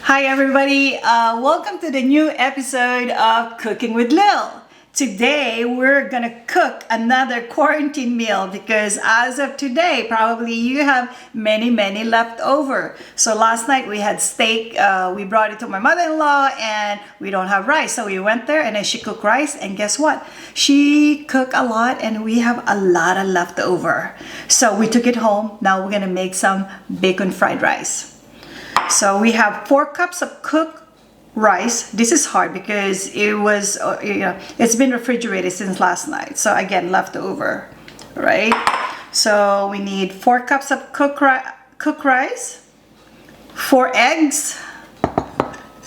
Hi everybody, welcome to the new episode of Cooking with Lil. Today we're gonna cook another quarantine meal because as of today probably you have many left over. So last night we had steak, we brought it to my mother-in-law and we don't have rice, so we went there and then she cooked rice, and guess what? She cooked a lot and we have a lot of leftover. So we took it home. Now we're gonna make some bacon fried rice. So we have 4 cups of cooked rice. This is hard because it was, it's been refrigerated since last night. So again, leftover, right? So we need 4 cups of cooked rice, 4 eggs,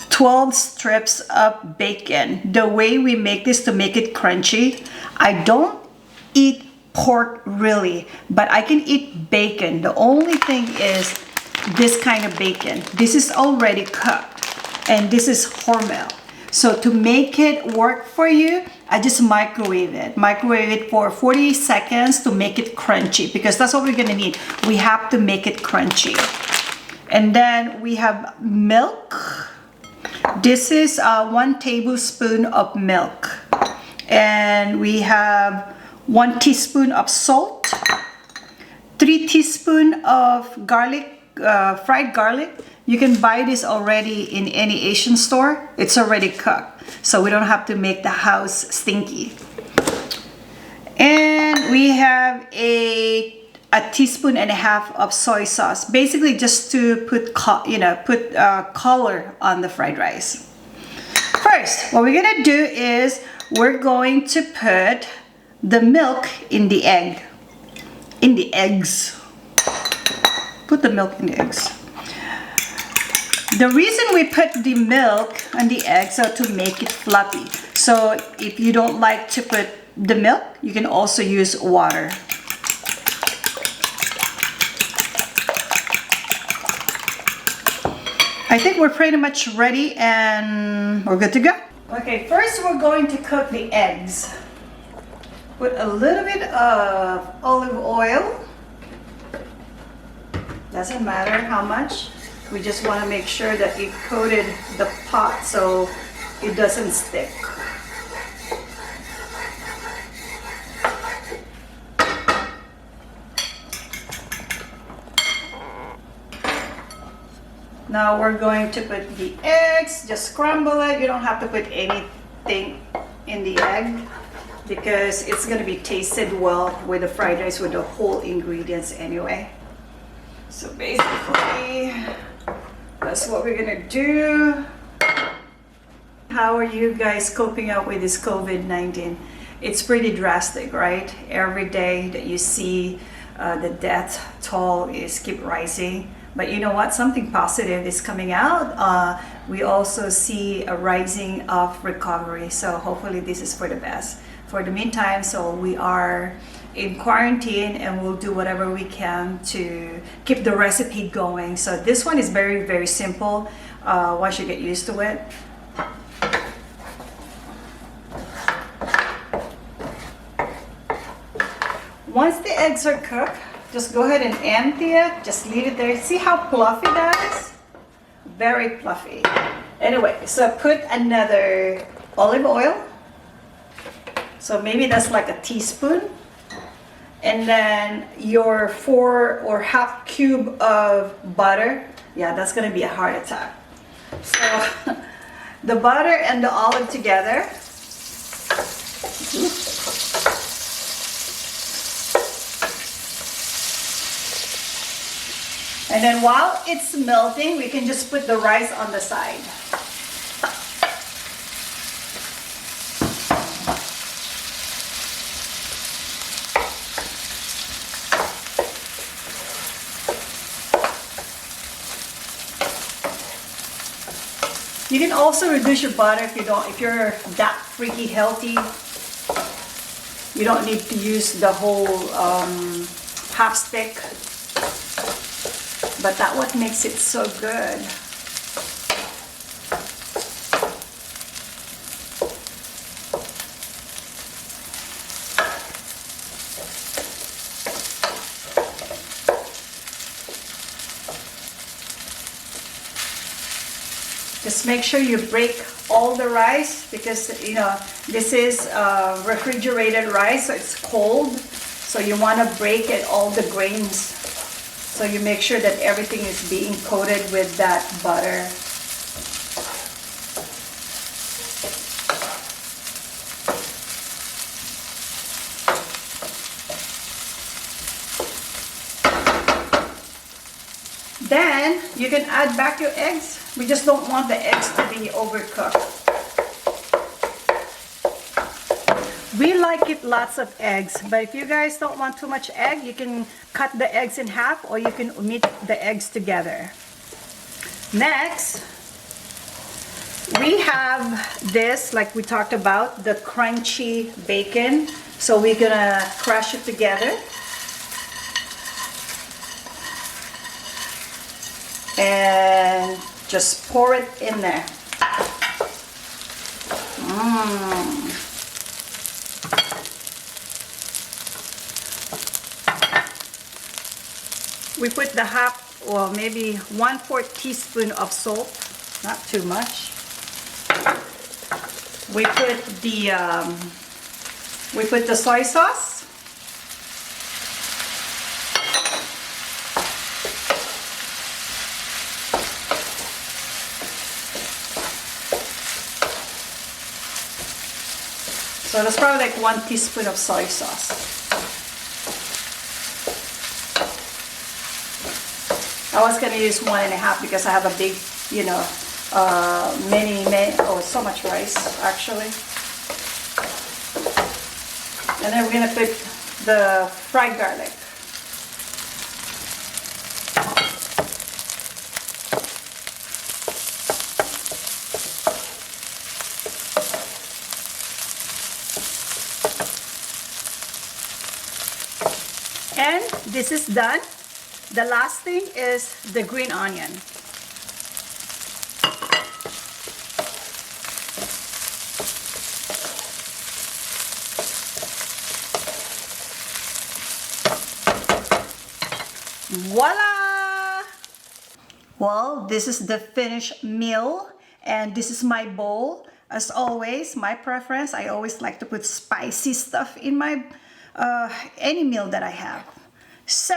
12 strips of bacon. The way we make this to make it crunchy, I don't eat pork really, but I can eat bacon. The only thing is this kind of bacon. This is already cooked and this is Hormel. So to make it work for you, I just microwave it for 40 seconds to make it crunchy, because that's what we're gonna need. We have to make it crunchy. And then we have milk. This is 1 tablespoon of milk, and we have 1 teaspoon of salt, 3 teaspoons of garlic, fried garlic. You can buy this already in any Asian store. It's already cooked, so we don't have to make the house stinky. And we have a teaspoon and a half of soy sauce, basically just to put color on the fried rice. First, what we're gonna do is we're going to put the milk in the eggs. Put the milk in the eggs. The reason we put the milk and the eggs are to make it fluffy. So if you don't like to put the milk, you can also use water. I think we're pretty much ready and we're good to go. Okay, first we're going to cook the eggs. Put a little bit of olive oil. Doesn't matter how much. We just want to make sure that it coated the pot so it doesn't stick. Now we're going to put the eggs, just scramble it. You don't have to put anything in the egg because it's going to be tasted well with the fried rice with the whole ingredients anyway. So basically, that's what we're gonna do. How are you guys coping up with this COVID-19? It's pretty drastic, right? Every day that you see the death toll is keep rising. But you know what? Something positive is coming out. We also see a rising of recovery. So hopefully this is for the best. For the meantime, so we are in quarantine and we'll do whatever we can to keep the recipe going. So this one is very simple once you get used to it. Once the eggs are cooked, just go ahead and empty it. Just leave it there. See how fluffy that is? Very fluffy. Anyway, so put another olive oil. So maybe that's like a teaspoon. And then your 4 or half cube of butter. Yeah, that's gonna be a heart attack. So the butter and the olive together. And then while it's melting, we can just put the rice on the side. You can also reduce your butter if you're that freaky healthy. You don't need to use the whole half stick. But that's what makes it so good. Just make sure you break all the rice because, you know, this is refrigerated rice, so it's cold. So you want to break it, all the grains. So you make sure that everything is being coated with that butter. Then you can add back your eggs. We just don't want the eggs to be overcooked. We like it lots of eggs, but if you guys don't want too much egg, you can cut the eggs in half or you can meet the eggs together. Next, we have this, like we talked about, the crunchy bacon. So we're gonna crush it together. And just pour it in there. We put the half or maybe 1/4 teaspoon of salt, not too much. We put the soy sauce. So that's probably like 1 teaspoon of soy sauce. I was gonna use 1.5 because I have a big, you know, so much rice actually. And then we're gonna put the fried garlic. And this is done. The last thing is the green onion. Voila! Well, this is the finished meal and this is my bowl. As always, my preference, I always like to put spicy stuff in my any meal that I have. So,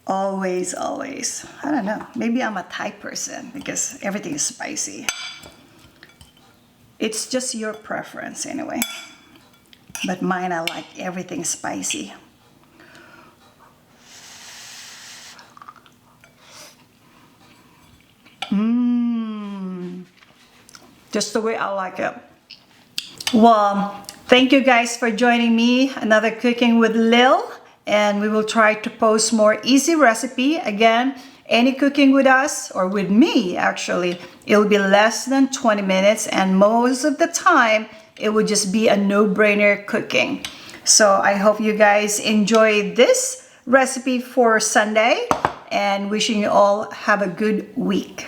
always, I don't know, maybe I'm a Thai person because everything is spicy. It's just your preference anyway. But mine, I like everything spicy. Just the way I like it. Well, thank you guys for joining me. Another Cooking with Lil. And we will try to post more easy recipe. Again, any cooking with us or with me actually, it will be less than 20 minutes. And most of the time, it would just be a no-brainer cooking. So I hope you guys enjoy this recipe for Sunday and wishing you all have a good week.